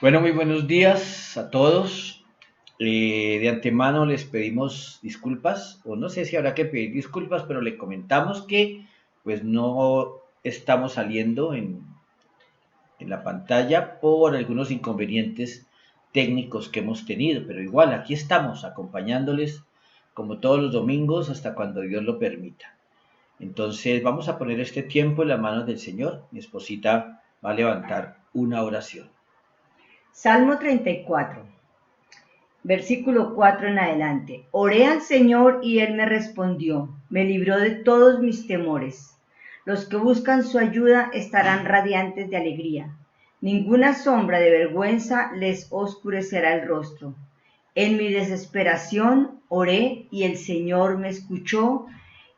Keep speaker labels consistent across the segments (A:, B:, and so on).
A: Bueno, muy buenos días a todos. De antemano les pedimos disculpas, o no sé si habrá que pedir disculpas, pero le comentamos que pues no estamos saliendo en la pantalla por algunos inconvenientes técnicos que hemos tenido, pero igual aquí estamos acompañándoles como todos los domingos hasta cuando Dios lo permita. Entonces vamos a poner este tiempo en las manos del Señor. Mi esposita va a levantar una oración.
B: Salmo 34, versículo 4 en adelante. Oré al Señor y Él me respondió, me libró de todos mis temores. Los que buscan su ayuda estarán radiantes de alegría. Ninguna sombra de vergüenza les oscurecerá el rostro. En mi desesperación oré y el Señor me escuchó,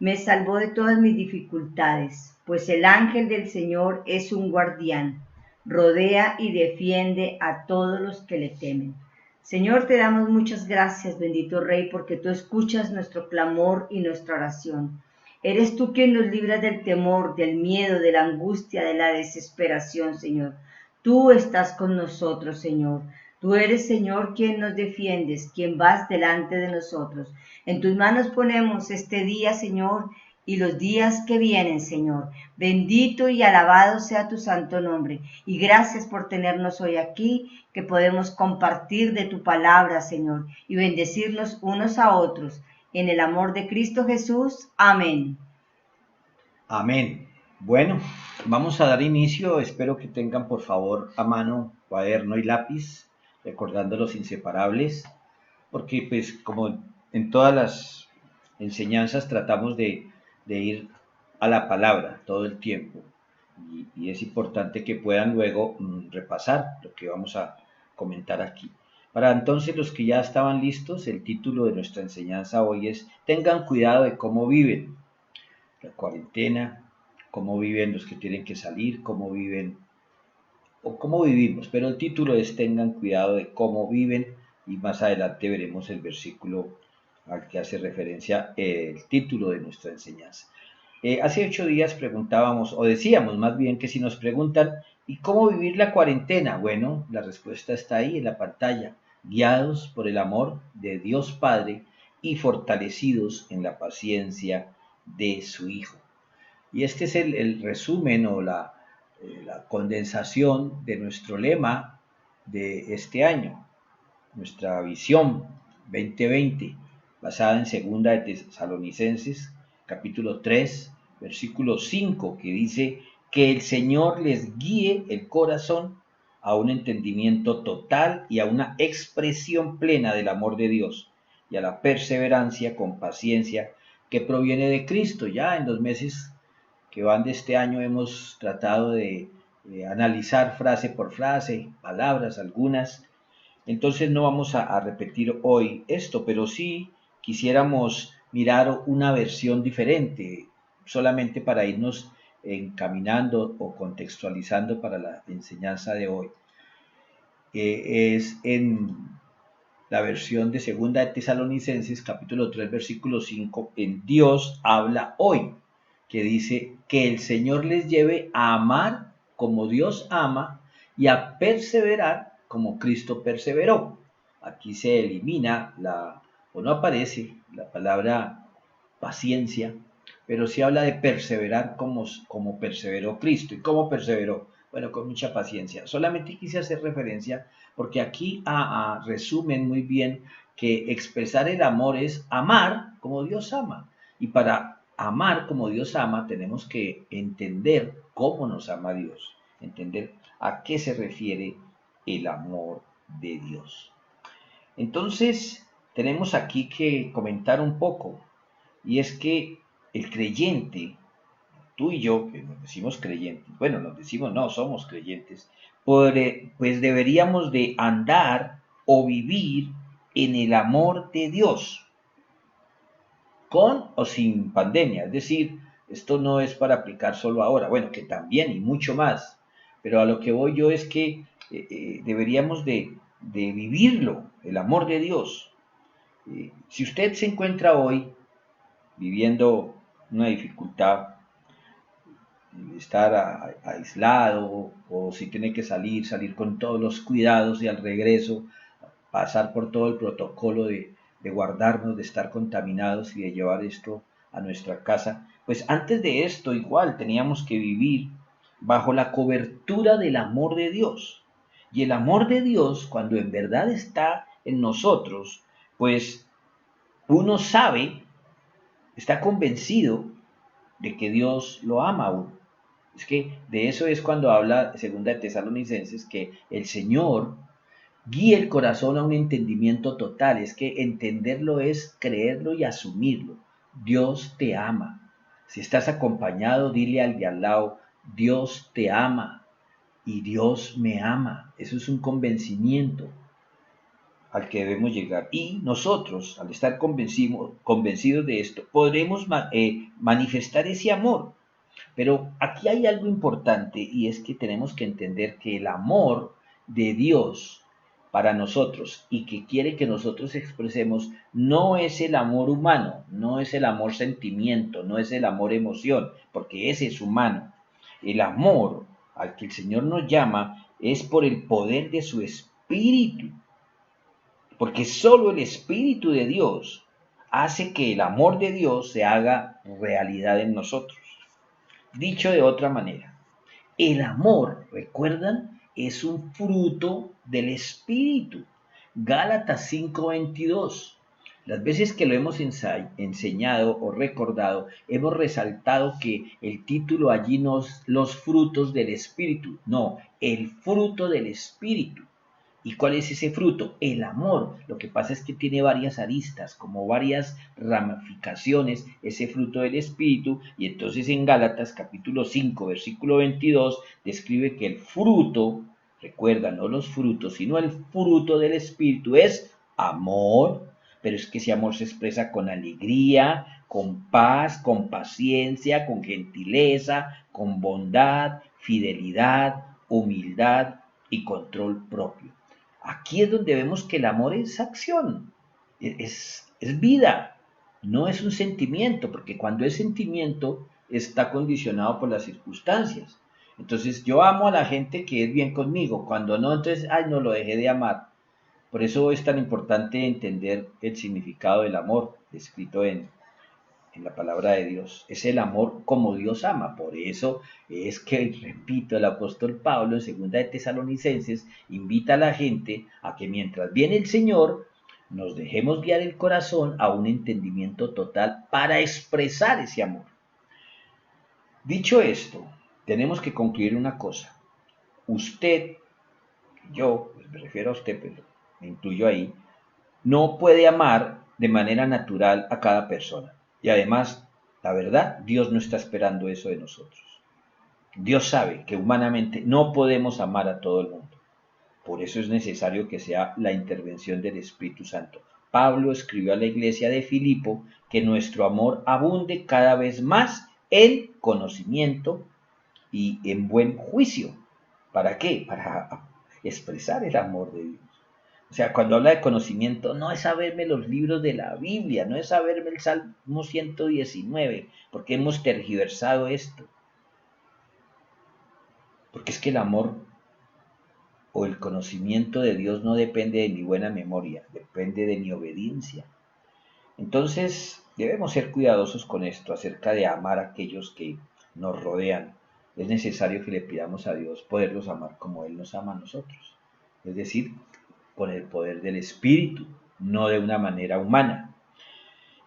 B: me salvó de todas mis dificultades, pues el ángel del Señor es un guardián, rodea y defiende a todos los que le temen. Señor, te damos muchas gracias, bendito Rey, porque tú escuchas nuestro clamor y nuestra oración. Eres tú quien nos libras del temor, del miedo, de la angustia, de la desesperación, Señor. Tú estás con nosotros, Señor. Tú eres, Señor, quien nos defiendes, quien vas delante de nosotros. En tus manos ponemos este día, Señor, y los días que vienen, Señor. Bendito y alabado sea tu santo nombre. Y gracias por tenernos hoy aquí, que podemos compartir de tu palabra, Señor, y bendecirnos unos a otros. En el amor de Cristo Jesús. Amén.
A: Amén. Bueno, vamos a dar inicio. Espero que tengan por favor a mano cuaderno y lápiz, recordando los inseparables, porque pues como en todas las enseñanzas tratamos de ir a la palabra todo el tiempo y es importante que puedan luego repasar lo que vamos a comentar aquí. Para entonces los que ya estaban listos, el título de nuestra enseñanza hoy es Tengan cuidado de cómo viven la cuarentena, cómo viven los que tienen que salir, cómo viven o cómo vivimos, pero el título es Tengan cuidado de cómo viven y más adelante veremos el versículo al que hace referencia el título de nuestra enseñanza. Hace 8 días preguntábamos, o decíamos más bien que si nos preguntan, ¿y cómo vivir la cuarentena? Bueno, la respuesta está ahí en la pantalla, guiados por el amor de Dios Padre y fortalecidos en la paciencia de su Hijo. Y este es el resumen o la condensación de nuestro lema de este año, nuestra visión 2020, basada en segunda de Tesalonicenses, capítulo 3, versículo 5, que dice que el Señor les guíe el corazón a un entendimiento total y a una expresión plena del amor de Dios y a la perseverancia con paciencia que proviene de Cristo. Ya en los meses que van de este año hemos tratado de analizar frase por frase, palabras algunas, entonces no vamos a repetir hoy esto, pero sí quisiéramos mirar una versión diferente, solamente para irnos encaminando o contextualizando para la enseñanza de hoy. Es en la versión de Segunda de Tesalonicenses, capítulo 3, versículo 5, en Dios habla hoy, que dice que el Señor les lleve a amar como Dios ama y a perseverar como Cristo perseveró. Aquí se elimina o no aparece la palabra paciencia, pero sí habla de perseverar como perseveró Cristo. ¿Y cómo perseveró? Bueno, con mucha paciencia. Solamente quise hacer referencia porque aquí resumen muy bien que expresar el amor es amar como Dios ama. Y para amar como Dios ama tenemos que entender cómo nos ama Dios, entender a qué se refiere el amor de Dios. Entonces, tenemos aquí que comentar un poco, y es que el creyente, tú y yo, que nos decimos creyentes, bueno, nos decimos no, somos creyentes, pues deberíamos de andar o vivir en el amor de Dios, con o sin pandemia. Es decir, esto no es para aplicar solo ahora, bueno, que también y mucho más, pero a lo que voy yo es que deberíamos de vivirlo, el amor de Dios. Si usted se encuentra hoy viviendo una dificultad, estar aislado, o si tiene que salir con todos los cuidados y al regreso pasar por todo el protocolo de guardarnos, de estar contaminados y de llevar esto a nuestra casa. Pues antes de esto igual teníamos que vivir bajo la cobertura del amor de Dios. Y el amor de Dios, cuando en verdad está en nosotros, pues uno sabe, está convencido de que Dios lo ama a uno. Es que de eso es cuando habla segunda de Tesalonicenses, que el Señor guía el corazón a un entendimiento total. Es que entenderlo es creerlo y asumirlo. Dios te ama. Si estás acompañado, dile al de al lado, Dios te ama y Dios me ama. Eso es un convencimiento al que debemos llegar. Y nosotros, al estar convencidos de esto, podremos manifestar ese amor. Pero aquí hay algo importante, y es que tenemos que entender que el amor de Dios para nosotros y que quiere que nosotros expresemos no es el amor humano, no es el amor sentimiento, no es el amor emoción, porque ese es humano. El amor al que el Señor nos llama es por el poder de su espíritu, porque solo el espíritu de Dios hace que el amor de Dios se haga realidad en nosotros. Dicho de otra manera, el amor, ¿recuerdan? Es un fruto del Espíritu. Gálatas 5:22. Las veces que lo hemos enseñado o recordado, hemos resaltado que el título allí no es los frutos del Espíritu, no, el fruto del Espíritu. ¿Y cuál es ese fruto? El amor. Lo que pasa es que tiene varias aristas, como varias ramificaciones, ese fruto del Espíritu. Y entonces en Gálatas capítulo 5, versículo 22, describe que el fruto, recuerda, no los frutos, sino el fruto del Espíritu es amor. Pero es que ese amor se expresa con alegría, con paz, con paciencia, con gentileza, con bondad, fidelidad, humildad y control propio. Aquí es donde vemos que el amor es acción, es vida, no es un sentimiento, porque cuando es sentimiento está condicionado por las circunstancias. Entonces yo amo a la gente que es bien conmigo, cuando no, entonces, ay, no lo dejé de amar. Por eso es tan importante entender el significado del amor, escrito en la palabra de Dios. Es el amor como Dios ama. Por eso es que, repito, el apóstol Pablo en segunda de Tesalonicenses invita a la gente a que mientras viene el Señor, nos dejemos guiar el corazón a un entendimiento total para expresar ese amor. Dicho esto, tenemos que concluir una cosa. Usted, yo, pues me refiero a usted, pero me incluyo ahí, no puede amar de manera natural a cada persona. Y además, la verdad, Dios no está esperando eso de nosotros. Dios sabe que humanamente no podemos amar a todo el mundo. Por eso es necesario que sea la intervención del Espíritu Santo. Pablo escribió a la iglesia de Filipo que nuestro amor abunde cada vez más en conocimiento y en buen juicio. ¿Para qué? Para expresar el amor de Dios. O sea, cuando habla de conocimiento, no es saberme los libros de la Biblia, no es saberme el Salmo 119, porque hemos tergiversado esto. Porque es que el amor o el conocimiento de Dios no depende de mi buena memoria, depende de mi obediencia. Entonces, debemos ser cuidadosos con esto acerca de amar a aquellos que nos rodean. Es necesario que le pidamos a Dios poderlos amar como Él nos ama a nosotros. Es decir, con el poder del Espíritu, no de una manera humana.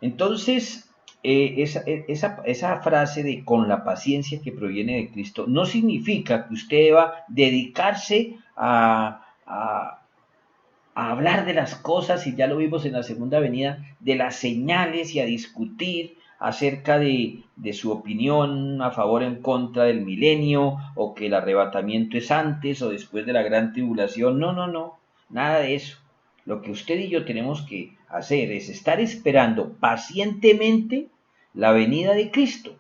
A: Entonces, esa frase de con la paciencia que proviene de Cristo no significa que usted deba dedicarse a hablar de las cosas, y ya lo vimos en la segunda venida, de las señales y a discutir acerca de su opinión a favor o en contra del milenio, o que el arrebatamiento es antes o después de la gran tribulación. No, no, no, nada de eso. Lo que usted y yo tenemos que hacer es estar esperando pacientemente la venida de Cristo.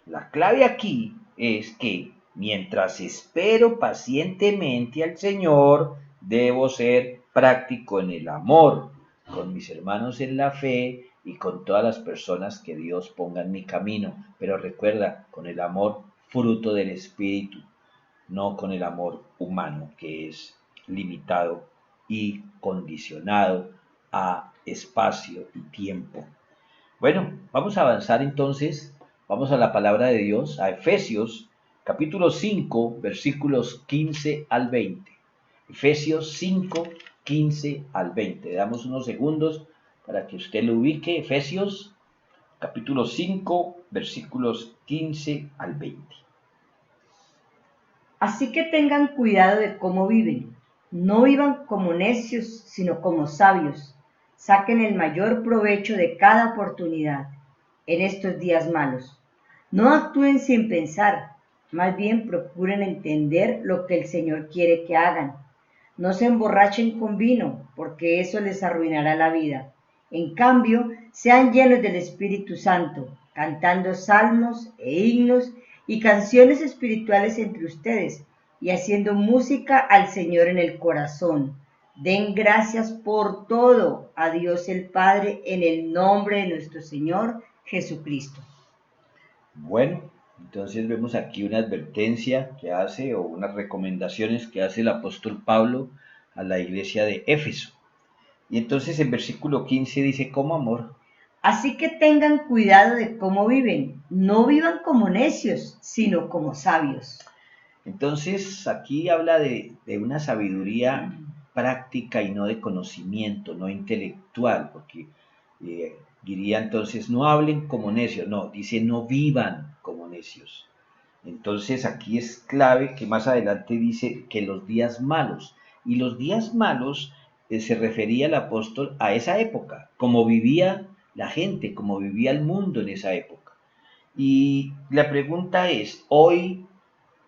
A: La clave aquí es que mientras espero pacientemente al Señor, debo ser práctico en el amor, con mis hermanos en la fe y con todas las personas que Dios ponga en mi camino. Pero recuerda, con el amor fruto del Espíritu, no con el amor humano que es limitado y condicionado a espacio y tiempo. Bueno, vamos a avanzar entonces, vamos a la palabra de Dios, a Efesios capítulo 5, versículos 15 al 20. Efesios 5, 15 al 20. Damos unos segundos para que usted lo ubique. Efesios capítulo 5, versículos 15 al 20.
B: Así que tengan cuidado de cómo viven. No vivan como necios, sino como sabios. Saquen el mayor provecho de cada oportunidad en estos días malos. No actúen sin pensar, más bien procuren entender lo que el Señor quiere que hagan. No se emborrachen con vino, porque eso les arruinará la vida. En cambio, sean llenos del Espíritu Santo, cantando salmos e himnos y canciones espirituales entre ustedes, y haciendo música al Señor en el corazón. Den gracias por todo a Dios el Padre en el nombre de nuestro Señor Jesucristo.
A: Bueno, entonces vemos aquí una advertencia que hace o unas recomendaciones que hace el apóstol Pablo a la iglesia de Éfeso. Y entonces en versículo 15 dice, ¿cómo amor?
B: Así que tengan cuidado de cómo viven. No vivan como necios, sino como sabios.
A: Entonces aquí habla de una sabiduría práctica y no de conocimiento, no intelectual, porque diría entonces no hablen como necios, no, dice no vivan como necios. Entonces aquí es clave que más adelante dice que los días malos, y los días malos se refería el apóstol a esa época, como vivía la gente, como vivía el mundo en esa época. Y la pregunta es, hoy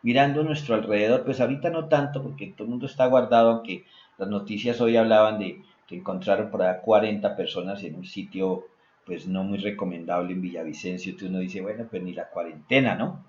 A: mirando a nuestro alrededor, pues ahorita no tanto porque todo el mundo está guardado, aunque las noticias hoy hablaban de que encontraron por allá 40 personas en un sitio pues no muy recomendable en Villavicencio, entonces uno dice, bueno, pues ni la cuarentena, ¿no?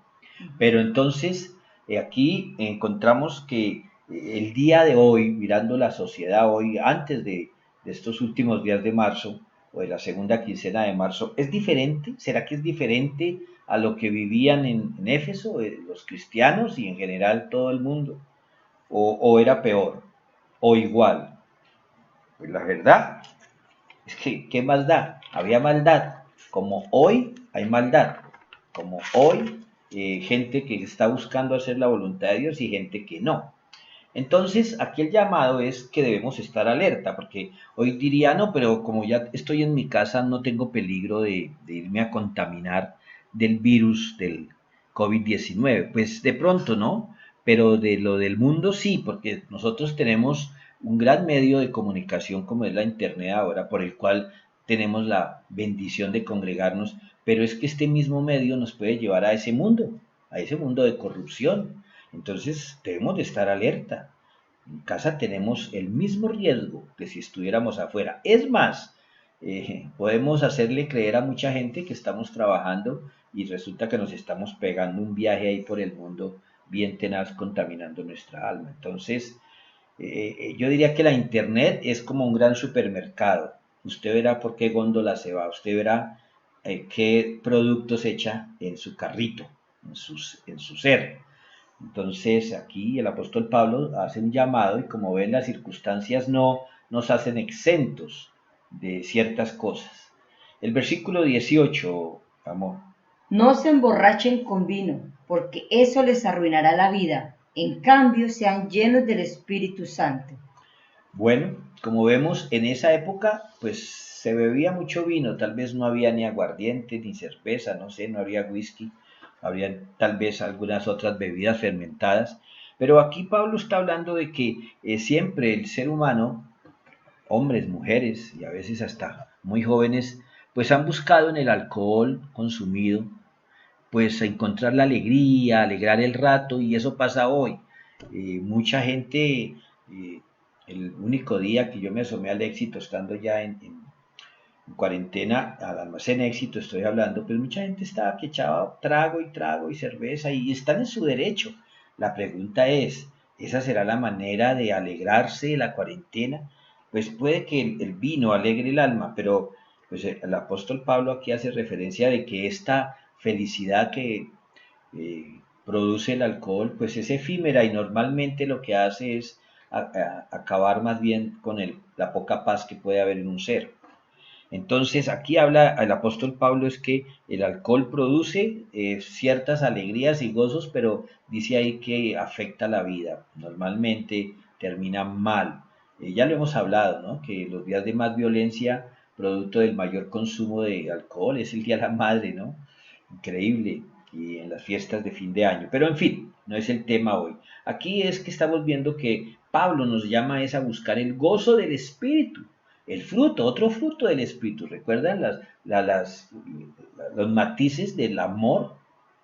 A: Pero entonces aquí encontramos que el día de hoy, mirando la sociedad hoy, antes de estos últimos días de marzo, o de la segunda quincena de marzo, ¿es diferente? ¿Será que es diferente a lo que vivían en Éfeso, los cristianos y en general todo el mundo? O era peor? ¿O igual? Pues la verdad es que, ¿qué más da? Había maldad. Como hoy hay maldad. Como hoy, gente que está buscando hacer la voluntad de Dios y gente que no. Entonces, aquí el llamado es que debemos estar alerta, porque hoy diría, no, pero como ya estoy en mi casa, no tengo peligro de irme a contaminar del virus del COVID-19. Pues de pronto no, pero de lo del mundo sí, porque nosotros tenemos un gran medio de comunicación como es la Internet ahora, por el cual tenemos la bendición de congregarnos, pero es que este mismo medio nos puede llevar a ese mundo de corrupción. Entonces debemos de estar alerta. En casa tenemos el mismo riesgo que si estuviéramos afuera. Es más, podemos hacerle creer a mucha gente que estamos trabajando y resulta que nos estamos pegando un viaje ahí por el mundo bien tenaz contaminando nuestra alma. Entonces, yo diría que la internet es como un gran supermercado. Usted verá por qué góndola se va, usted verá qué productos echa en su carrito, en su ser. Entonces aquí el apóstol Pablo hace un llamado y como ven las circunstancias no nos hacen exentos de ciertas cosas. El versículo 18, amor.
B: No se emborrachen con vino, porque eso les arruinará la vida. En cambio, sean llenos del Espíritu Santo.
A: Bueno, como vemos en esa época pues se bebía mucho vino, tal vez no había ni aguardiente ni cerveza, no sé, no había whisky, habría tal vez algunas otras bebidas fermentadas, pero aquí Pablo está hablando de que siempre el ser humano, hombres, mujeres y a veces hasta muy jóvenes, pues han buscado en el alcohol consumido, pues encontrar la alegría, alegrar el rato y eso pasa hoy. Mucha gente, el único día que yo me asomé al éxito estando ya en cuarentena, al almacén éxito estoy hablando, pues mucha gente estaba que echaba trago y cerveza y están en su derecho. La pregunta es, ¿esa será la manera de alegrarse de la cuarentena? Pues puede que el vino alegre el alma, pero pues el apóstol Pablo aquí hace referencia de que esta felicidad que produce el alcohol, pues es efímera y normalmente lo que hace es acabar más bien con la poca paz que puede haber en un ser. Entonces, aquí habla el apóstol Pablo es que el alcohol produce ciertas alegrías y gozos, pero dice ahí que afecta la vida. Normalmente termina mal. Ya lo hemos hablado, ¿no? Que los días de más violencia, producto del mayor consumo de alcohol, es el Día de la Madre, ¿no? Increíble. Y en las fiestas de fin de año. Pero en fin, no es el tema hoy. Aquí es que estamos viendo que Pablo nos llama es a buscar el gozo del Espíritu, el fruto, otro fruto del Espíritu. ¿Recuerdan los matices del amor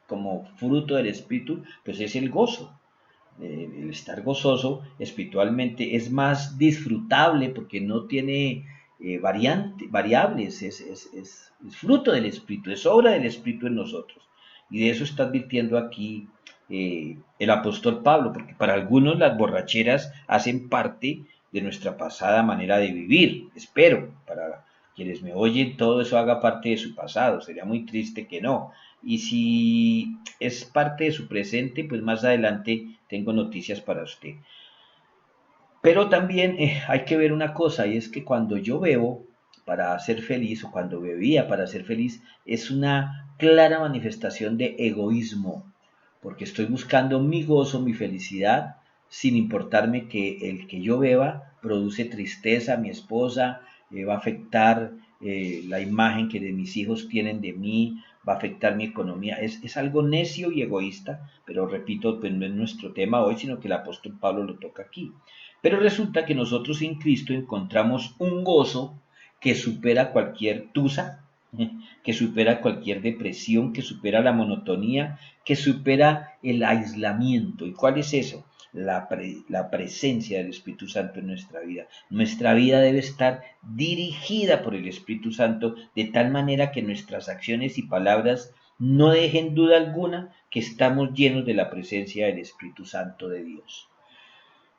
A: como fruto del Espíritu? Pues es el gozo. El estar gozoso espiritualmente es más disfrutable porque no tiene variables, es fruto del Espíritu, es obra del Espíritu en nosotros. Y de eso está advirtiendo aquí el apóstol Pablo, porque para algunos las borracheras hacen parte de nuestra pasada manera de vivir. Espero, para quienes me oyen, todo eso haga parte de su pasado. Sería muy triste que no. Y si es parte de su presente, pues más adelante tengo noticias para usted. Pero también hay que ver una cosa, y es que cuando yo bebo para ser feliz, o cuando bebía para ser feliz, es una clara manifestación de egoísmo, porque estoy buscando mi gozo, mi felicidad, sin importarme que el que yo beba produce tristeza a mi esposa, va a afectar la imagen que de mis hijos tienen de mí, va a afectar mi economía. Es algo necio y egoísta, pero repito, pues no es nuestro tema hoy, sino que el apóstol Pablo lo toca aquí. Pero resulta que nosotros en Cristo encontramos un gozo que supera cualquier tusa, que supera cualquier depresión, que supera la monotonía, que supera el aislamiento. ¿Y cuál es eso? La presencia del Espíritu Santo en nuestra vida. Nuestra vida debe estar dirigida por el Espíritu Santo de tal manera que nuestras acciones y palabras no dejen duda alguna que estamos llenos de la presencia del Espíritu Santo de Dios.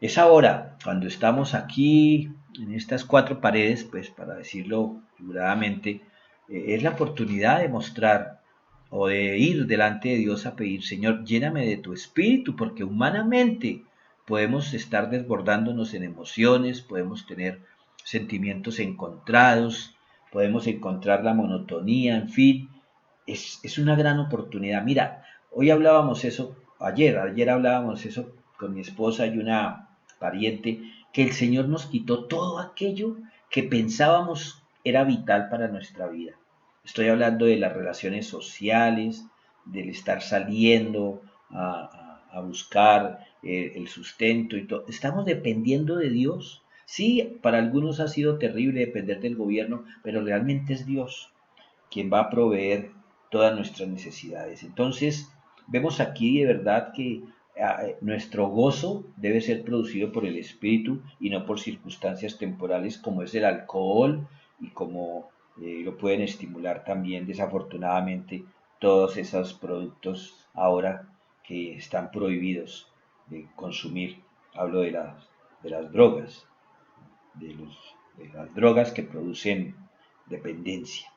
A: Es ahora, cuando estamos aquí en estas cuatro paredes, pues para decirlo figuradamente, es la oportunidad de mostrar o de ir delante de Dios a pedir, Señor, lléname de tu espíritu, porque humanamente podemos estar desbordándonos en emociones, podemos tener sentimientos encontrados, podemos encontrar la monotonía, en fin, es una gran oportunidad. Mira, hoy hablábamos eso, ayer hablábamos eso con mi esposa y una pariente, que el Señor nos quitó todo aquello que pensábamos era vital para nuestra vida. Estoy hablando de las relaciones sociales, del estar saliendo a buscar el sustento y todo. Estamos dependiendo de Dios. Sí, para algunos ha sido terrible depender del gobierno, pero realmente es Dios quien va a proveer todas nuestras necesidades. Entonces, vemos aquí de verdad que nuestro gozo debe ser producido por el Espíritu y no por circunstancias temporales como es el alcohol y como lo pueden estimular también desafortunadamente todos esos productos ahora que están prohibidos de consumir. Hablo de las drogas, de las drogas que producen dependencia.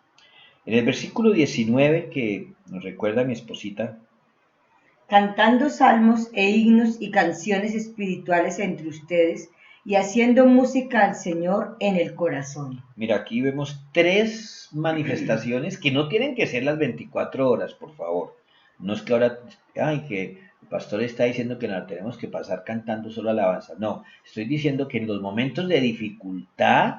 A: En el versículo 19 que nos recuerda mi esposita,
B: cantando salmos e himnos y canciones espirituales entre ustedes y haciendo música al Señor en el corazón.
A: mira, aquí vemos tres manifestaciones que no tienen que ser las 24 horas, por favor. No es que ahora, ay, que el pastor está diciendo que no tenemos que pasar cantando solo alabanza. No, estoy diciendo que en los momentos de dificultad,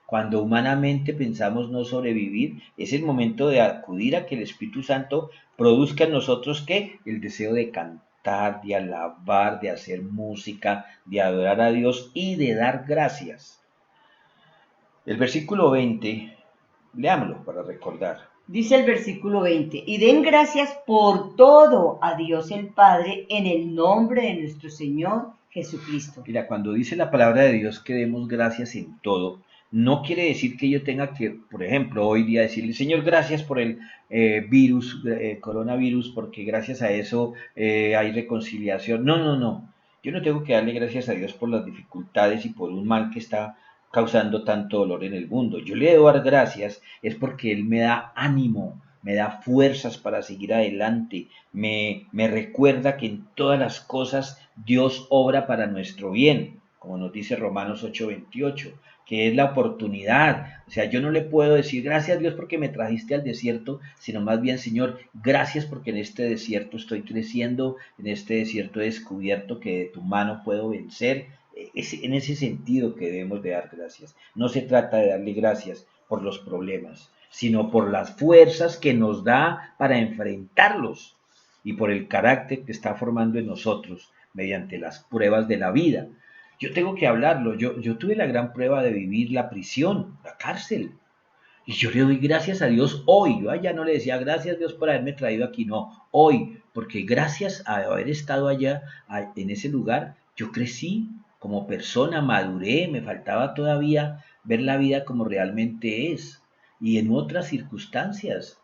A: cuando humanamente pensamos no sobrevivir, es el momento de acudir a que el Espíritu Santo produzca en nosotros ¿qué? El deseo de cantar, de alabar, de hacer música, de adorar a Dios y de dar gracias. El versículo 20, leámoslo para recordar.
B: Dice el versículo 20, y den gracias por todo a Dios el Padre en el nombre de nuestro Señor Jesucristo.
A: Mira, cuando dice la palabra de Dios que demos gracias en todo, no quiere decir que yo tenga que, por ejemplo, hoy día decirle, Señor, gracias por el coronavirus, porque gracias a eso hay reconciliación. No, no, no. Yo no tengo que darle gracias a Dios por las dificultades y por un mal que está causando tanto dolor en el mundo. Yo le debo dar gracias es porque Él me da ánimo me da fuerzas para seguir adelante, me recuerda que en todas las cosas Dios obra para nuestro bien, como nos dice Romanos 8:28, que es la oportunidad. O sea, yo no le puedo decir gracias a Dios porque me trajiste al desierto, sino más bien, Señor, gracias porque en este desierto estoy creciendo, en este desierto he descubierto que de tu mano puedo vencer. Es en ese sentido que debemos de dar gracias. No se trata de darle gracias por los problemas, sino por las fuerzas que nos da para enfrentarlos y por el carácter que está formando en nosotros mediante las pruebas de la vida. Yo tengo que hablarlo, yo tuve la gran prueba de vivir la prisión, la cárcel, y yo le doy gracias a Dios hoy. Yo allá no le decía gracias a Dios por haberme traído aquí, no, hoy, porque gracias a haber estado allá, en ese lugar, yo crecí como persona, maduré, me faltaba todavía ver la vida como realmente es y en otras circunstancias.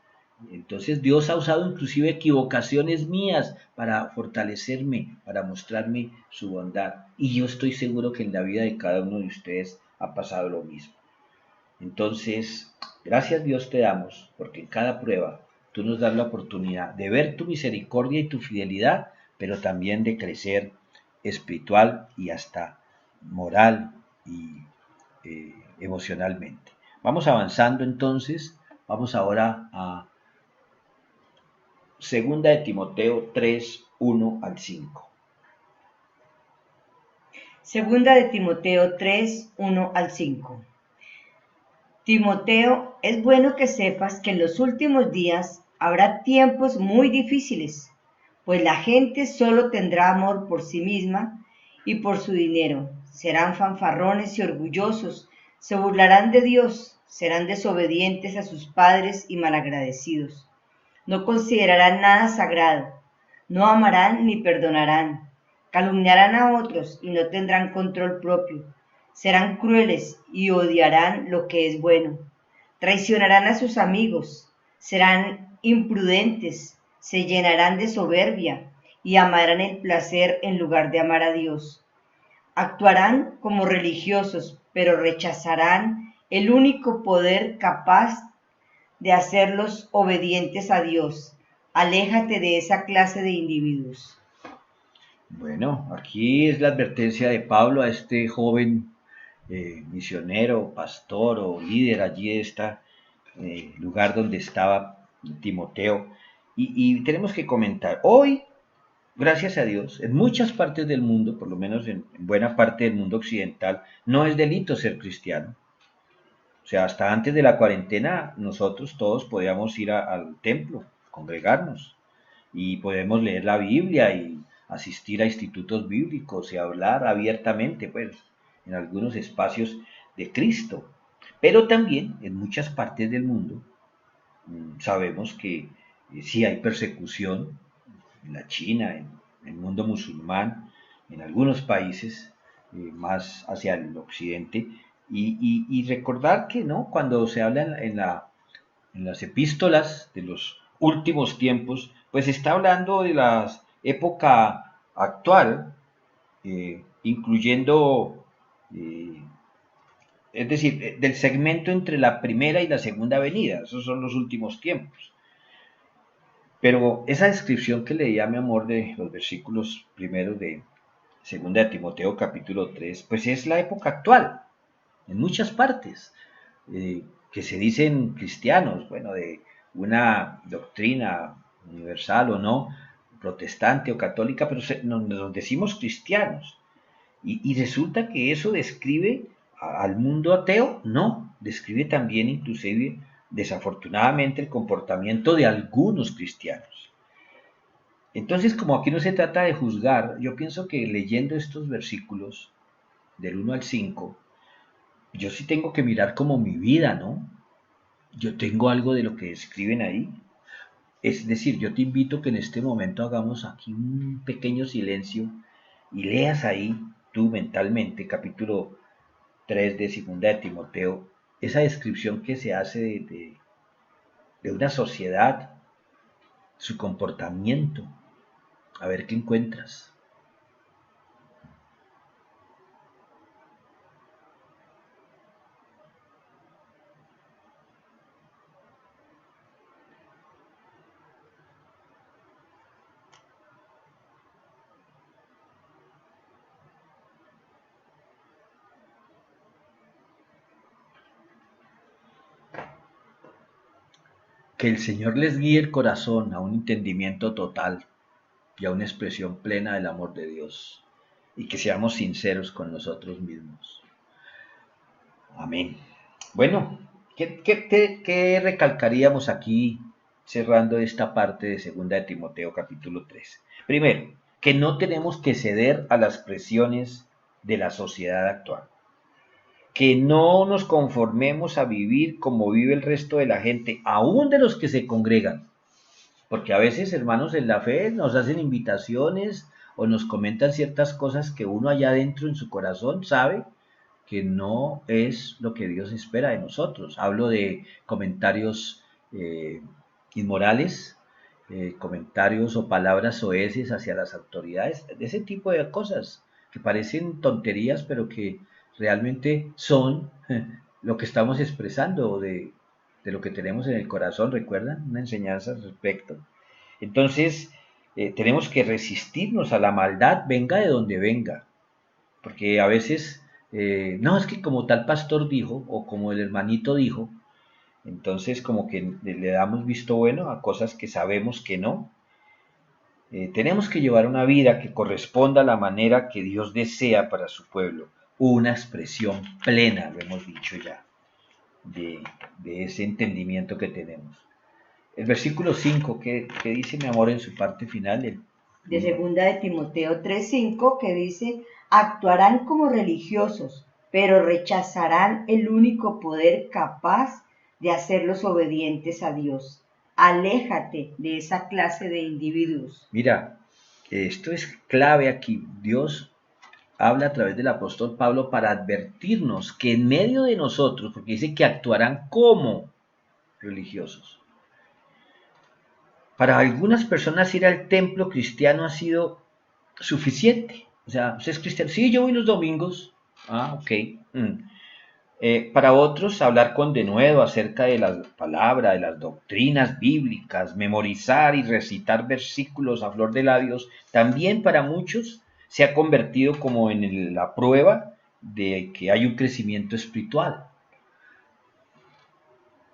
A: Entonces Dios ha usado inclusive equivocaciones mías para fortalecerme, para mostrarme su bondad. Y yo estoy seguro que en la vida de cada uno de ustedes ha pasado lo mismo. Entonces, gracias Dios te damos, porque en cada prueba tú nos das la oportunidad de ver tu misericordia y tu fidelidad, pero también de crecer espiritual y hasta moral y emocionalmente. Vamos avanzando entonces, vamos ahora a segunda de Timoteo 3:1 al 5.
B: Segunda de Timoteo 3, 1 al 5. Timoteo, es bueno que sepas que en los últimos días habrá tiempos muy difíciles, pues la gente solo tendrá amor por sí misma y por su dinero. Serán fanfarrones y orgullosos, se burlarán de Dios, serán desobedientes a sus padres y malagradecidos. No considerarán nada sagrado, no amarán ni perdonarán, calumniarán a otros y no tendrán control propio, serán crueles y odiarán lo que es bueno, traicionarán a sus amigos, serán imprudentes, se llenarán de soberbia y amarán el placer en lugar de amar a Dios. Actuarán como religiosos, pero rechazarán el único poder capaz de hacerlos obedientes a Dios. Aléjate de esa clase de individuos.
A: Bueno, aquí es la advertencia de Pablo a este joven misionero, pastor o líder allí de este lugar donde estaba Timoteo. Y tenemos que comentar, hoy, gracias a Dios, en muchas partes del mundo, por lo menos en buena parte del mundo occidental, no es delito ser cristiano. O sea, hasta antes de la cuarentena, nosotros todos podíamos ir al templo, congregarnos, y podemos leer la Biblia y asistir a institutos bíblicos y hablar abiertamente, pues, en algunos espacios de Cristo. Pero también en muchas partes del mundo sabemos que sí hay persecución en la China, en el mundo musulmán, en algunos países más hacia el occidente, y recordar que no, cuando se habla en las epístolas de los últimos tiempos, pues está hablando de la época actual, incluyendo, eh, es decir, del segmento entre la primera y la segunda venida, esos son los últimos tiempos. Pero esa descripción que leía, mi amor, de los versículos primeros de segunda de Timoteo capítulo 3, pues es la época actual, en muchas partes, que se dicen cristianos, bueno, de una doctrina universal o no, protestante o católica, pero nos decimos cristianos. Y resulta que eso describe al mundo ateo, no, describe también inclusive desafortunadamente el comportamiento de algunos cristianos. Entonces, como aquí no se trata de juzgar, yo pienso que leyendo estos versículos del 1 al 5, yo sí tengo que mirar como mi vida, ¿no? Yo tengo algo de lo que escriben ahí. Es decir, yo te invito que en este momento hagamos aquí un pequeño silencio y leas ahí tú mentalmente, capítulo 3 de Segunda de Timoteo, esa descripción que se hace de una sociedad, su comportamiento, a ver qué encuentras. Que el Señor les guíe el corazón a un entendimiento total y a una expresión plena del amor de Dios. Y que seamos sinceros con nosotros mismos. Amén. Bueno, ¿qué recalcaríamos aquí cerrando esta parte de 2 de Timoteo capítulo 3? Primero, que no tenemos que ceder a las presiones de la sociedad actual. Que no nos conformemos a vivir como vive el resto de la gente, aún de los que se congregan. Porque a veces, hermanos, en la fe nos hacen invitaciones o nos comentan ciertas cosas que uno allá adentro en su corazón sabe que no es lo que Dios espera de nosotros. Hablo de comentarios inmorales, comentarios o palabras soeces hacia las autoridades, de ese tipo de cosas que parecen tonterías, pero que realmente son lo que estamos expresando de lo que tenemos en el corazón, ¿recuerdan? Una enseñanza al respecto. Entonces, tenemos que resistirnos a la maldad, venga de donde venga, porque a veces, no, es que como tal pastor dijo, o como el hermanito dijo, entonces como que le damos visto bueno a cosas que sabemos que no. Tenemos que llevar una vida que corresponda a la manera que Dios desea para su pueblo, una expresión plena, lo hemos dicho ya, de, de ese entendimiento que tenemos. El versículo 5, que dice mi amor en su parte final,
B: de 2 de Timoteo 3:5, que dice, actuarán como religiosos, pero rechazarán el único poder capaz de hacerlos obedientes a Dios. Aléjate de esa clase de individuos.
A: Mira, esto es clave aquí. Dios habla a través del apóstol Pablo para advertirnos que en medio de nosotros, porque dice que actuarán como religiosos. Para algunas personas ir al templo cristiano ha sido suficiente. O sea, ¿usted es cristiano? Sí, yo voy los domingos. Ah, ok. Para otros, hablar con denuedo acerca de la palabra, de las doctrinas bíblicas, memorizar y recitar versículos a flor de labios, también para muchos se ha convertido como en la prueba de que hay un crecimiento espiritual.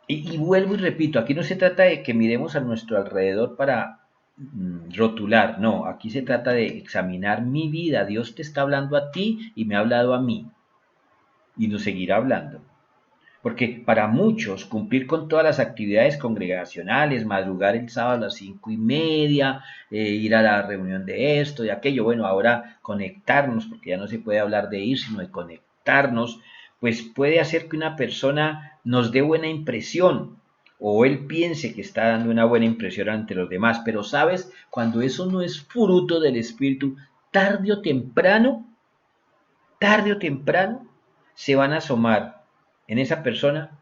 A: Y vuelvo y repito, aquí no se trata de que miremos a nuestro alrededor para rotular, no, aquí se trata de examinar mi vida. Dios te está hablando a ti y me ha hablado a mí y nos seguirá hablando. Porque para muchos cumplir con todas las actividades congregacionales, madrugar el sábado a las 5:30, ir a la reunión de esto, de aquello, bueno, ahora conectarnos, porque ya no se puede hablar de ir, sino de conectarnos, pues puede hacer que una persona nos dé buena impresión o él piense que está dando una buena impresión ante los demás. Pero sabes, cuando eso no es fruto del Espíritu, tarde o temprano, se van a asomar en esa persona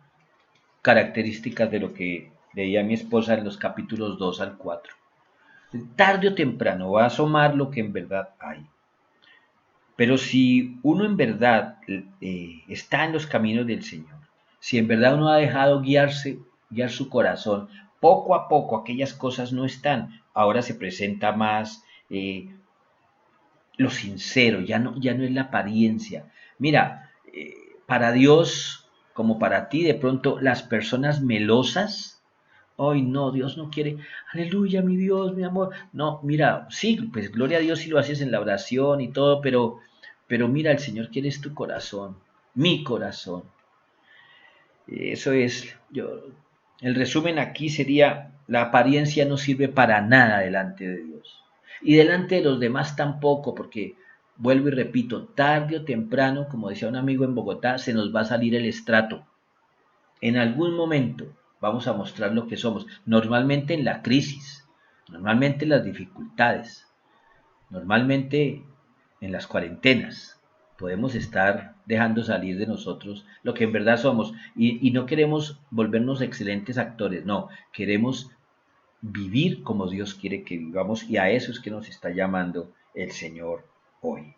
A: características de lo que leía mi esposa en los capítulos 2 al 4. Tarde o temprano va a asomar lo que en verdad hay. Pero si uno en verdad está en los caminos del Señor, si en verdad uno ha dejado guiar su corazón, poco a poco aquellas cosas no están. Ahora se presenta más lo sincero, ya no es la apariencia. Mira, para Dios, como para ti, de pronto las personas melosas, ay no, Dios no quiere, aleluya, mi Dios, mi amor. No, mira, sí, pues gloria a Dios si lo haces en la oración y todo, pero mira, el Señor quiere es tu corazón, mi corazón. Eso es, el resumen aquí sería, la apariencia no sirve para nada delante de Dios. Y delante de los demás tampoco, porque, vuelvo y repito, tarde o temprano, como decía un amigo en Bogotá, se nos va a salir el estrato. En algún momento vamos a mostrar lo que somos, normalmente en la crisis, normalmente en las dificultades, normalmente en las cuarentenas. Podemos estar dejando salir de nosotros lo que en verdad somos y no queremos volvernos excelentes actores, no, queremos vivir como Dios quiere que vivamos y a eso es que nos está llamando el Señor hoy.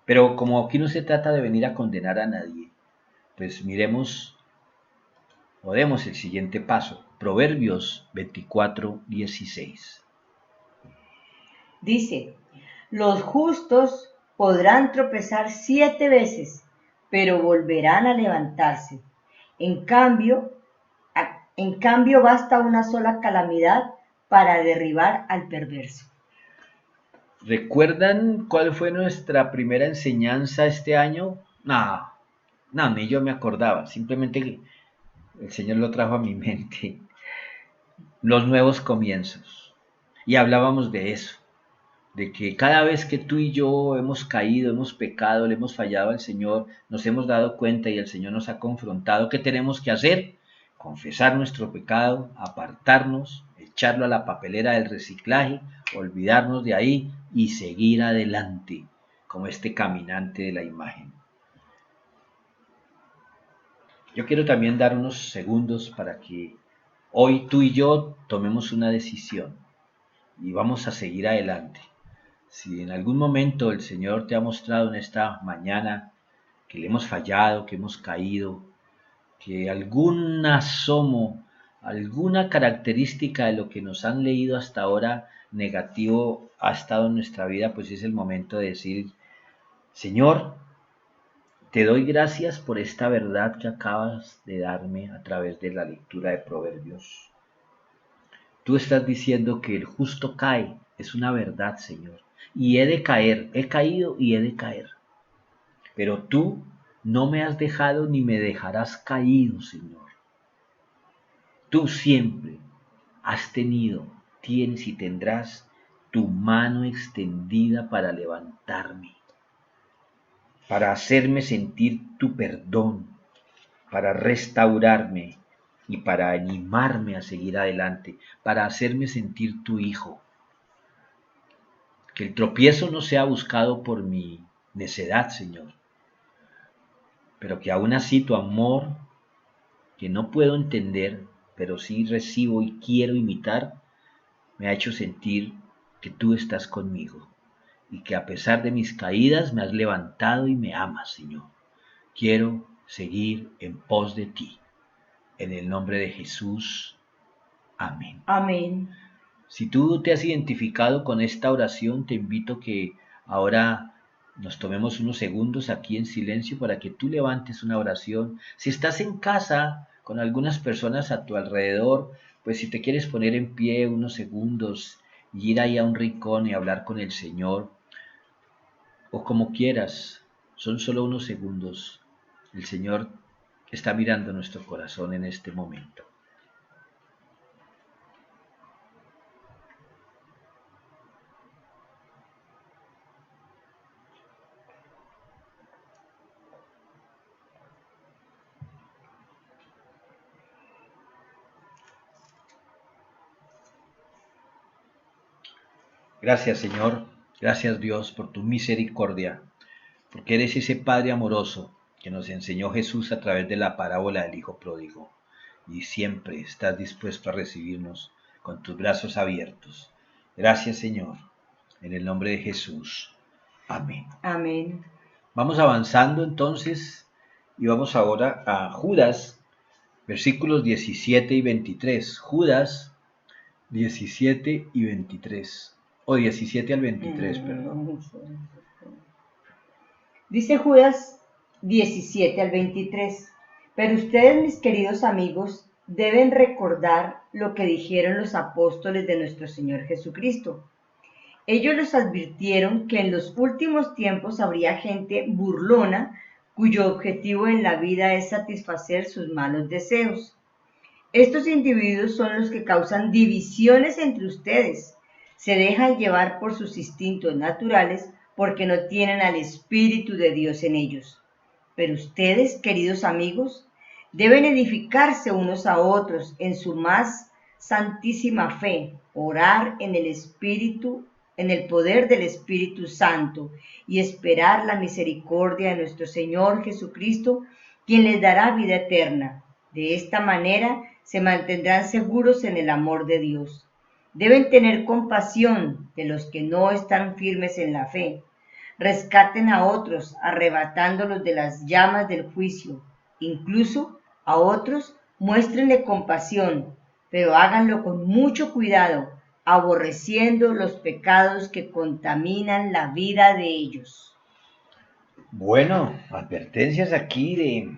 A: Pero como aquí no se trata de venir a condenar a nadie, pues miremos o demos el siguiente paso. Proverbios 24:16.
B: Dice, los justos podrán tropezar 7 veces, pero volverán a levantarse. En cambio, En cambio, basta una sola calamidad para derribar al perverso.
A: ¿Recuerdan cuál fue nuestra primera enseñanza este año? No, no, ni yo me acordaba. Simplemente el Señor lo trajo a mi mente. Los nuevos comienzos. Y hablábamos de eso, de que cada vez que tú y yo hemos caído, hemos pecado, le hemos fallado al Señor, nos hemos dado cuenta y el Señor nos ha confrontado, ¿qué tenemos que hacer? Confesar nuestro pecado, apartarnos, echarlo a la papelera del reciclaje, olvidarnos de ahí y seguir adelante, como este caminante de la imagen. Yo quiero también dar unos segundos para que hoy tú y yo tomemos una decisión y vamos a seguir adelante. Si en algún momento el Señor te ha mostrado en esta mañana que le hemos fallado, que hemos caído, que algún asomo, alguna característica de lo que nos han leído hasta ahora negativo ha estado en nuestra vida, pues es el momento de decir, Señor, te doy gracias por esta verdad que acabas de darme a través de la lectura de Proverbios. Tú estás diciendo que el justo cae, es una verdad, Señor. Y he de caer, he caído y he de caer. Pero tú no me has dejado ni me dejarás caído, Señor. Tú siempre has tenido, tienes y tendrás tu mano extendida para levantarme, para hacerme sentir tu perdón, para restaurarme y para animarme a seguir adelante, para hacerme sentir tu hijo. Que el tropiezo no sea buscado por mi necedad, Señor, pero que aún así tu amor, que no puedo entender, pero sí recibo y quiero imitar, me ha hecho sentir que tú estás conmigo y que a pesar de mis caídas me has levantado y me amas, Señor. Quiero seguir en pos de ti. En el nombre de Jesús. Amén.
B: Amén.
A: Si tú te has identificado con esta oración, te invito que ahora nos tomemos unos segundos aquí en silencio para que tú levantes una oración. Si estás en casa con algunas personas a tu alrededor, pues si te quieres poner en pie unos segundos y ir ahí a un rincón y hablar con el Señor, o como quieras, son solo unos segundos. El Señor está mirando nuestro corazón en este momento. Gracias, Señor. Gracias, Dios, por tu misericordia, porque eres ese Padre amoroso que nos enseñó Jesús a través de la parábola del Hijo Pródigo, y siempre estás dispuesto a recibirnos con tus brazos abiertos. Gracias, Señor, en el nombre de Jesús. Amén.
B: Amén.
A: Vamos avanzando entonces y vamos ahora a Judas, versículos 17 y 23. Judas 17 y 23. O 17 al 23, perdón.
B: Dice Judas 17 al 23. Pero ustedes, mis queridos amigos, deben recordar lo que dijeron los apóstoles de nuestro Señor Jesucristo. Ellos les advirtieron que en los últimos tiempos habría gente burlona cuyo objetivo en la vida es satisfacer sus malos deseos. Estos individuos son los que causan divisiones entre ustedes. Se dejan llevar por sus instintos naturales porque no tienen al Espíritu de Dios en ellos. Pero ustedes, queridos amigos, deben edificarse unos a otros en su más santísima fe, orar en el Espíritu, en el poder del Espíritu Santo y esperar la misericordia de nuestro Señor Jesucristo, quien les dará vida eterna. De esta manera se mantendrán seguros en el amor de Dios. Deben tener compasión de los que no están firmes en la fe. Rescaten a otros, arrebatándolos de las llamas del juicio. Incluso a otros muéstrenle compasión, pero háganlo con mucho cuidado, aborreciendo los pecados que contaminan la vida de ellos.
A: Bueno, advertencias aquí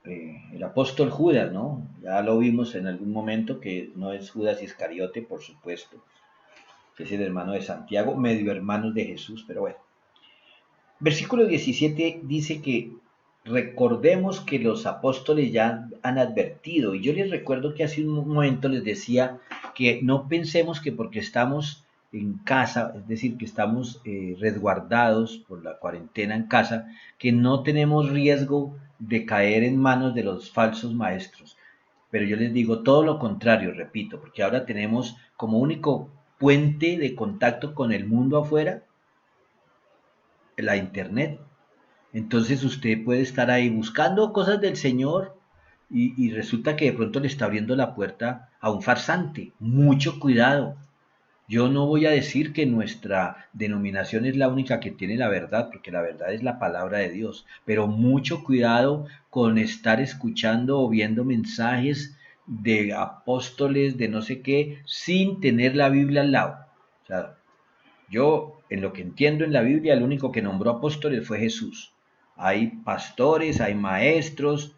A: el apóstol Judas, ¿no? Ya lo vimos en algún momento que no es Judas Iscariote, por supuesto, que es el hermano de Santiago, medio hermanos de Jesús, pero bueno. Versículo 17 dice que recordemos que los apóstoles ya han advertido, y yo les recuerdo que hace un momento les decía que no pensemos que porque estamos en casa, es decir, que estamos resguardados por la cuarentena en casa, que no tenemos riesgo de caer en manos de los falsos maestros. Pero yo les digo todo lo contrario, repito, porque ahora tenemos como único puente de contacto con el mundo afuera la internet. Entonces usted puede estar ahí buscando cosas del Señor y resulta que de pronto le está abriendo la puerta a un farsante. Mucho cuidado. Yo no voy a decir que nuestra denominación es la única que tiene la verdad, porque la verdad es la palabra de Dios. Pero mucho cuidado con estar escuchando o viendo mensajes de apóstoles, de no sé qué, sin tener la Biblia al lado. O sea, yo, en lo que entiendo en la Biblia, el único que nombró apóstoles fue Jesús. Hay pastores, hay maestros,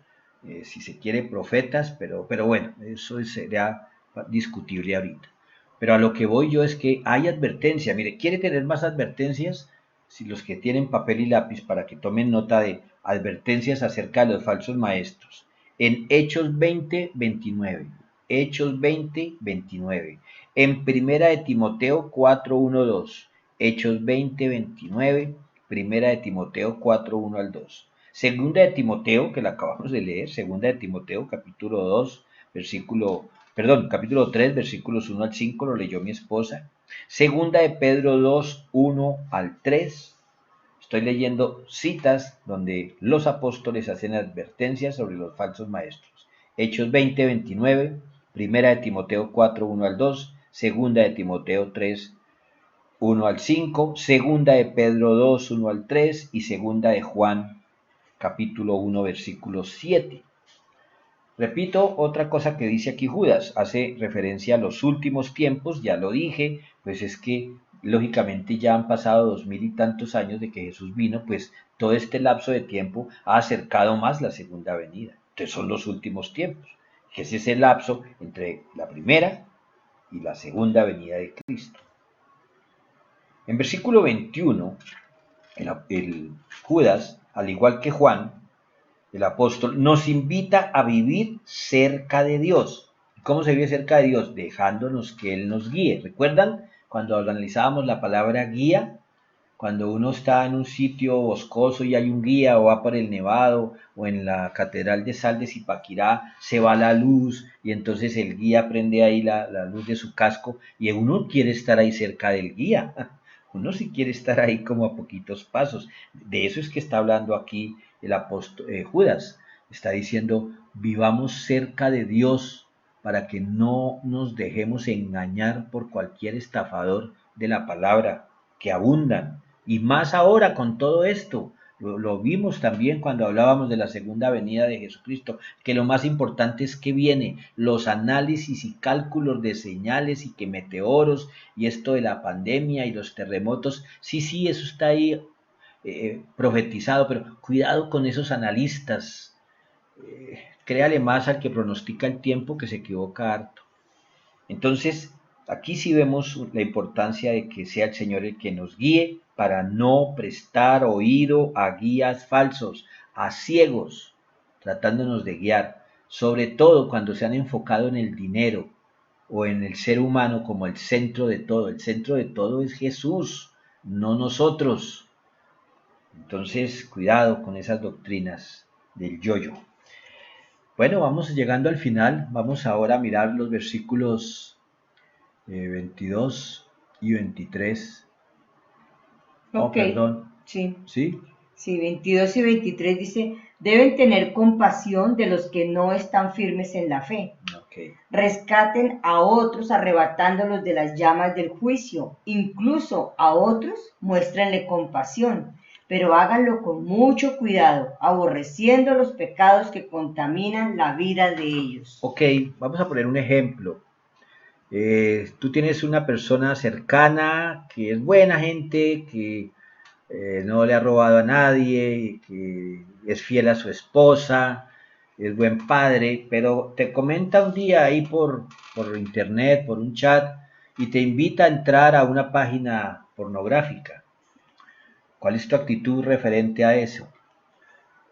A: si se quiere profetas, pero bueno, eso sería discutible ahorita. Pero a lo que voy yo es que hay advertencia. Mire, ¿quiere tener más advertencias? Si los que tienen papel y lápiz para que tomen nota de advertencias acerca de los falsos maestros. En Hechos 20, 29. Hechos 20, 29. En Primera de Timoteo 4, 1, 2. Hechos 20, 29. Primera de Timoteo 4, 1 al 2. Segunda de Timoteo, que la acabamos de leer. Segunda de Timoteo, capítulo 2, capítulo 3, versículos 1 al 5, lo leyó mi esposa. Segunda de Pedro 2, 1 al 3. Estoy leyendo citas donde los apóstoles hacen advertencias sobre los falsos maestros. Hechos 20, 29, Primera de Timoteo 4, 1 al 2, Segunda de Timoteo 3, 1 al 5, Segunda de Pedro 2, 1 al 3 y Segunda de Juan capítulo 1, versículo 7. Repito, otra cosa que dice aquí Judas, hace referencia a los últimos tiempos, ya lo dije, pues es que lógicamente ya han pasado 2000 y tantos años de que Jesús vino, pues todo este lapso de tiempo ha acercado más la segunda venida. Entonces son los últimos tiempos, que es ese lapso entre la primera y la segunda venida de Cristo. En versículo 21, el Judas, al igual que Juan, el apóstol, nos invita a vivir cerca de Dios. ¿Cómo se vive cerca de Dios? Dejándonos que Él nos guíe. ¿Recuerdan cuando analizábamos la palabra guía? Cuando uno está en un sitio boscoso y hay un guía o va por el Nevado o en la Catedral de Sal de Zipaquirá, se va la luz y entonces el guía prende ahí la luz de su casco y uno quiere estar ahí cerca del guía. Uno sí quiere estar ahí como a poquitos pasos. De eso es que está hablando aquí el apóstol Judas. Está diciendo, vivamos cerca de Dios para que no nos dejemos engañar por cualquier estafador de la palabra, que abundan. Y más ahora con todo esto, lo vimos también cuando hablábamos de la segunda venida de Jesucristo, que lo más importante es que viene los análisis y cálculos de señales y que meteoros y esto de la pandemia y los terremotos, sí, eso está ahí profetizado, pero cuidado con esos analistas, créale más al que pronostica el tiempo que se equivoca harto. Entonces, aquí sí vemos la importancia de que sea el Señor el que nos guíe para no prestar oído a guías falsos, a ciegos, tratándonos de guiar, sobre todo cuando se han enfocado en el dinero o en el ser humano como el centro de todo. El centro de todo es Jesús, no nosotros. Entonces, cuidado con esas doctrinas del yo-yo. Bueno, vamos llegando al final. Vamos ahora a mirar los versículos 22 y 23. Oh,
B: Ok,
A: perdón.
B: sí.
A: ¿Sí?
B: Sí, 22 y 23 dice, deben tener compasión de los que no están firmes en la fe.
A: Ok.
B: Rescaten a otros arrebatándolos de las llamas del juicio. Incluso a otros muéstrenle compasión, pero háganlo con mucho cuidado, aborreciendo los pecados que contaminan la vida de ellos.
A: Ok, vamos a poner un ejemplo. Tú tienes una persona cercana que es buena gente, que no le ha robado a nadie, que es fiel a su esposa, es buen padre, pero te comenta un día ahí por internet, por un chat, y te invita a entrar a una página pornográfica. ¿Cuál es tu actitud referente a eso?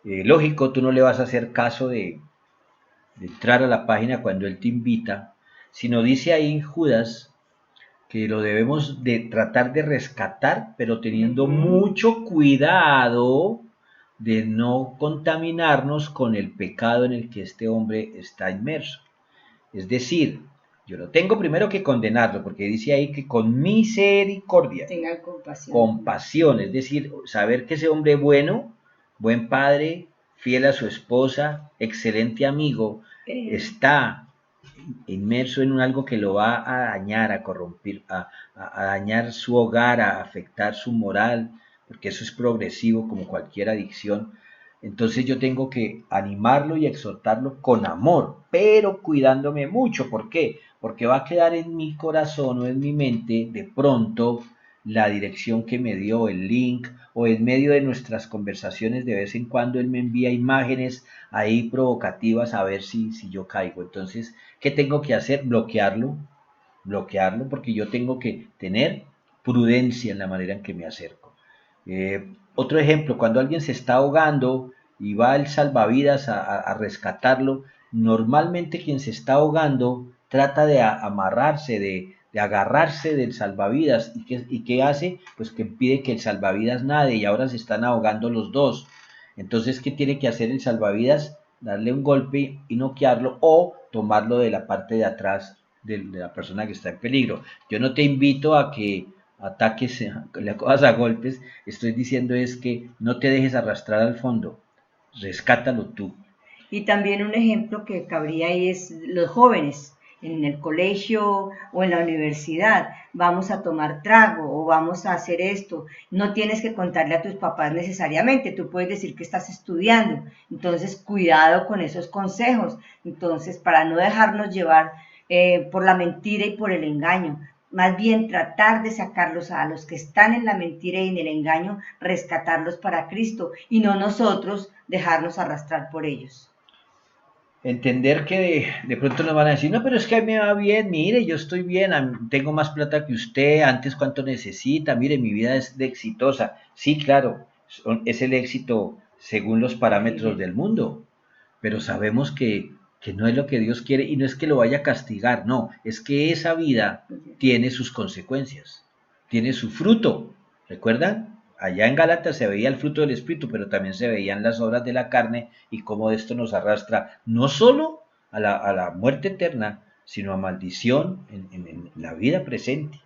A: Lógico, tú no le vas a hacer caso de entrar a la página cuando él te invita, sino dice ahí Judas que lo debemos de tratar de rescatar, pero teniendo mucho cuidado de no contaminarnos con el pecado en el que este hombre está inmerso. Es decir, yo no tengo primero que condenarlo, porque dice ahí que con misericordia,
B: Tengan compasión.
A: compasión, es decir, saber que ese hombre bueno, buen padre, fiel a su esposa, excelente amigo, está inmerso en algo que lo va a dañar, a corrompir, a dañar su hogar, a afectar su moral, porque eso es progresivo como cualquier adicción. Entonces yo tengo que animarlo y exhortarlo con amor, pero cuidándome mucho. ¿Por qué? Porque va a quedar en mi corazón o en mi mente de pronto la dirección que me dio, el link, o en medio de nuestras conversaciones de vez en cuando él me envía imágenes ahí provocativas a ver si yo caigo. Entonces, ¿qué tengo que hacer? Bloquearlo, porque yo tengo que tener prudencia en la manera en que me acerco. Otro ejemplo, cuando alguien se está ahogando y va el salvavidas a rescatarlo, normalmente quien se está ahogando trata de amarrarse, de agarrarse del salvavidas. ¿Y qué hace? Pues que impide que el salvavidas nade y ahora se están ahogando los dos. Entonces, ¿qué tiene que hacer el salvavidas? Darle un golpe y noquearlo o tomarlo de la parte de atrás de la persona que está en peligro. Yo no te invito a que ataques, le cojas a golpes, estoy diciendo es que no te dejes arrastrar al fondo, rescátalo tú.
B: Y también un ejemplo que cabría ahí es los jóvenes en el colegio o en la universidad. Vamos a tomar trago o vamos a hacer esto. No tienes que contarle a tus papás necesariamente. Tú puedes decir que estás estudiando. Entonces, cuidado con esos consejos. Entonces, para no dejarnos llevar por la mentira y por el engaño. Más bien tratar de sacarlos a los que están en la mentira y en el engaño, rescatarlos para Cristo y no nosotros dejarnos arrastrar por ellos.
A: Entender que de pronto nos van a decir, no, pero es que a mí me va bien, mire, yo estoy bien, tengo más plata que usted, antes cuánto necesita, mire, mi vida es de exitosa. Sí, claro, es el éxito según los parámetros del mundo, pero sabemos que no es lo que Dios quiere y no es que lo vaya a castigar, no, es que esa vida tiene sus consecuencias, tiene su fruto. ¿Recuerdan? Allá en Gálatas se veía el fruto del Espíritu, pero también se veían las obras de la carne y cómo esto nos arrastra no solo a la muerte eterna, sino a maldición en la vida presente.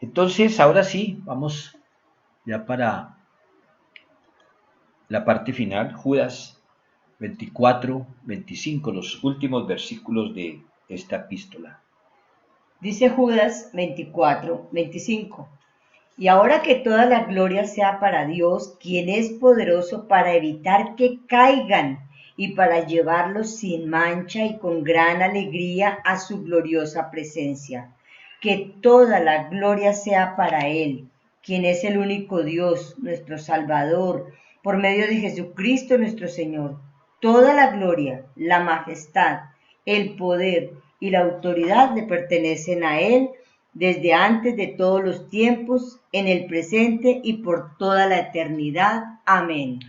A: Entonces, ahora sí, vamos ya para la parte final, Judas 24-25, los últimos versículos de esta epístola.
B: Dice Judas 24-25. Y ahora que toda la gloria sea para Dios, quien es poderoso para evitar que caigan y para llevarlos sin mancha y con gran alegría a su gloriosa presencia. Que toda la gloria sea para Él, quien es el único Dios, nuestro Salvador, por medio de Jesucristo nuestro Señor. Toda la gloria, la majestad, el poder y la autoridad le pertenecen a Él desde antes de todos los tiempos, en el presente y por toda la eternidad. Amén.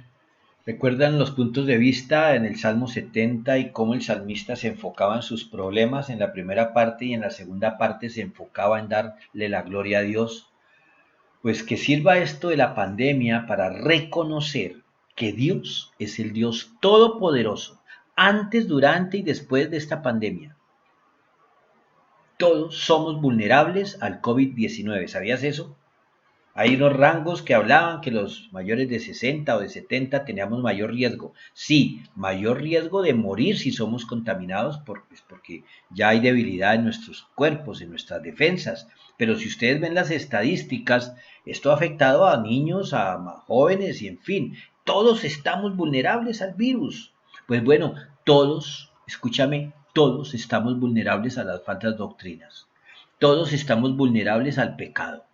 A: ¿Recuerdan los puntos de vista en el Salmo 70 y cómo el salmista se enfocaba en sus problemas en la primera parte y en la segunda parte se enfocaba en darle la gloria a Dios? Pues que sirva esto de la pandemia para reconocer que Dios es el Dios todopoderoso, antes, durante y después de esta pandemia. Todos somos vulnerables al COVID-19. ¿Sabías eso? Hay unos rangos que hablaban que los mayores de 60 o de 70 teníamos mayor riesgo. Sí, mayor riesgo de morir si somos contaminados porque ya hay debilidad en nuestros cuerpos, en nuestras defensas. Pero si ustedes ven las estadísticas, esto ha afectado a niños, a jóvenes y en fin, todos estamos vulnerables al virus. Pues bueno, todos, escúchame, todos estamos vulnerables a las falsas doctrinas. Todos estamos vulnerables al pecado.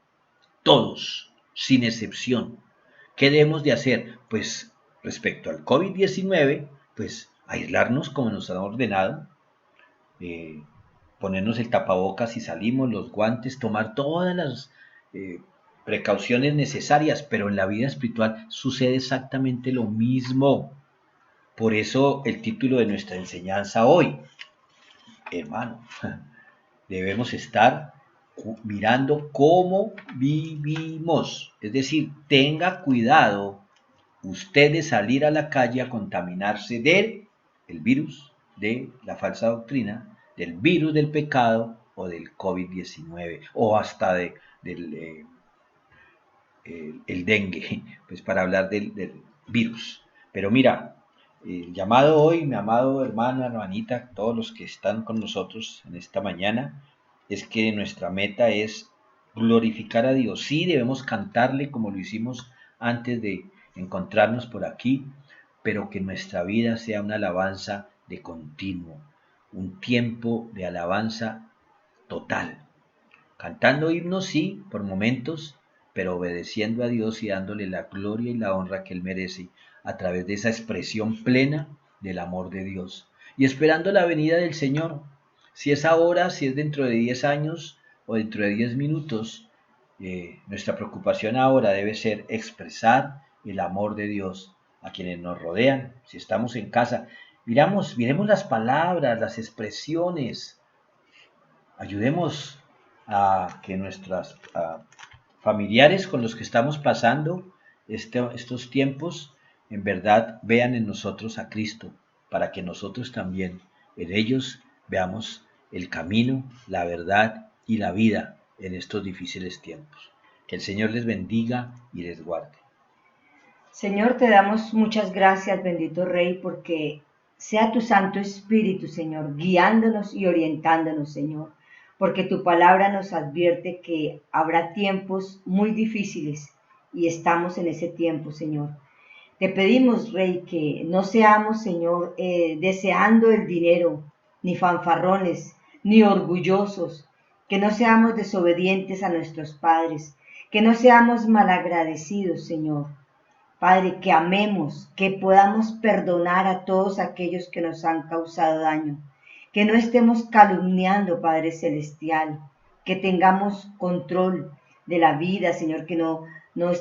A: Todos, sin excepción. ¿Qué debemos de hacer? Pues respecto al COVID-19, pues aislarnos como nos han ordenado, eh, ponernos el tapabocas si salimos, los guantes, tomar todas las eh, precauciones necesarias, pero en la vida espiritual sucede exactamente lo mismo. Por eso el título de nuestra enseñanza hoy, hermano, debemos estar mirando cómo vivimos. Es decir, tenga cuidado usted de salir a la calle a contaminarse del el virus de la falsa doctrina, del virus del pecado o del COVID-19 o hasta del el dengue, pues para hablar del virus. Pero mira, el llamado hoy, mi amado hermano, hermanita, todos los que están con nosotros en esta mañana, es que nuestra meta es glorificar a Dios. Sí, debemos cantarle como lo hicimos antes de encontrarnos por aquí, pero que nuestra vida sea una alabanza de continuo, un tiempo de alabanza total. Cantando himnos, sí, por momentos, pero obedeciendo a Dios y dándole la gloria y la honra que Él merece a través de esa expresión plena del amor de Dios. Y esperando la venida del Señor, si es ahora, si es dentro de 10 años o dentro de 10 minutos, nuestra preocupación ahora debe ser expresar el amor de Dios a quienes nos rodean. Si estamos en casa, miremos las palabras, las expresiones, ayudemos a que nuestros familiares con los que estamos pasando estos tiempos en verdad vean en nosotros a Cristo, para que nosotros también en ellos veamos el camino, la verdad y la vida en estos difíciles tiempos. Que el Señor les bendiga y les guarde.
B: Señor, te damos muchas gracias, bendito Rey, porque sea tu Santo Espíritu, Señor, guiándonos y orientándonos, Señor, porque tu palabra nos advierte que habrá tiempos muy difíciles y estamos en ese tiempo, Señor. Te pedimos, Rey, que no seamos, Señor, deseando el dinero, ni fanfarrones, ni orgullosos, que no seamos desobedientes a nuestros padres, que no seamos malagradecidos, Señor. Padre, que amemos, que podamos perdonar a todos aquellos que nos han causado daño, que no estemos calumniando, Padre Celestial, que tengamos control de la vida, Señor, que no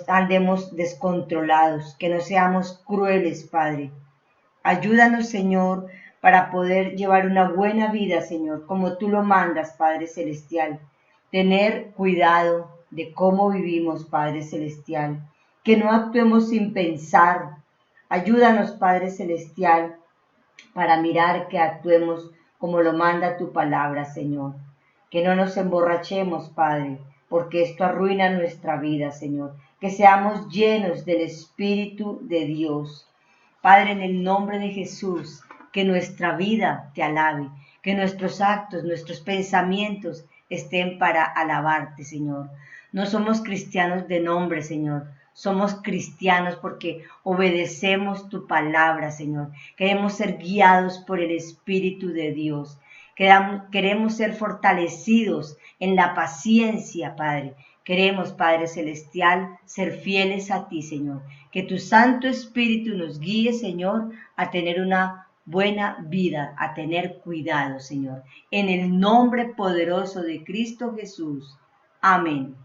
B: andemos descontrolados, que no seamos crueles, Padre. Ayúdanos, Señor, para poder llevar una buena vida, Señor, como tú lo mandas, Padre Celestial. Tener cuidado de cómo vivimos, Padre Celestial. Que no actuemos sin pensar. Ayúdanos, Padre Celestial, para mirar que actuemos como lo manda tu palabra, Señor. Que no nos emborrachemos, Padre, porque esto arruina nuestra vida, Señor. Que seamos llenos del Espíritu de Dios. Padre, en el nombre de Jesús, que nuestra vida te alabe, que nuestros actos, nuestros pensamientos estén para alabarte, Señor. No somos cristianos de nombre, Señor. Somos cristianos porque obedecemos tu palabra, Señor. Queremos ser guiados por el Espíritu de Dios. Queremos ser fortalecidos en la paciencia, Padre. Queremos, Padre Celestial, ser fieles a ti, Señor. Que tu Santo Espíritu nos guíe, Señor, a tener una buena vida, a tener cuidado, Señor. En el nombre poderoso de Cristo Jesús. Amén.